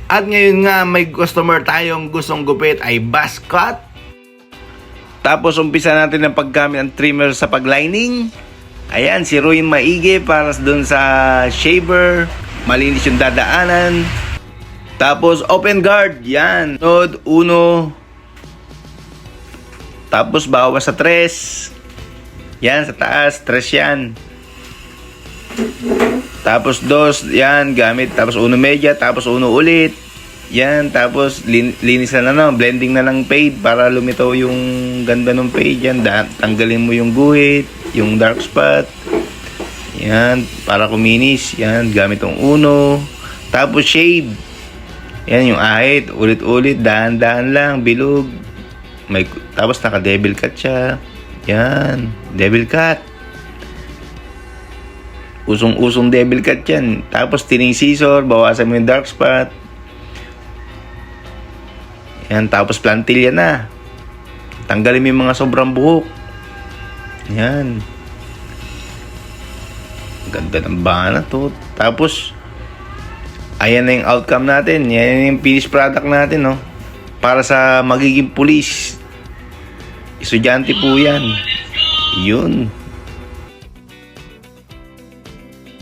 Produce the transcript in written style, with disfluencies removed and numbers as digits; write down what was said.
At ngayon nga may customer tayong gustong gupit ay buzz cut. Tapos umpisa natin ang paggamit ng trimmer sa paglining. Ayan, si Ruin Maigi para dun sa shaver. Malinis yung dadaanan. Tapos open guard, yan. Node 1. Tapos bawas sa 3. Yan, sa taas, 3 yan. Tapos 2, yan, gamit. Tapos 1 media, tapos 1 ulit. Yan, tapos linis na lang, blending na lang fade para lumitaw yung ganda ng fade. Yan, tanggalin mo yung guhit, yung dark spot. Yan, para kuminis. Yan, gamit yung 1. Tapos shade. Yan, yung ahit, ulit-ulit, dahan-dahan lang, bilog. Tapos naka-devil cut siya. Yan, devil cut. Usong-usong devil cut yan. Tapos tining scissor, bawasan mo yung dark spot. Yan, tapos plantilla na. Tanggalin mo yung mga sobrang buhok. Yan. Ganda ng bana to. Tapos, ayan na yung outcome natin. Yan yung finished product natin, no? Para sa magiging pulis. Estudyante po yan. Yun.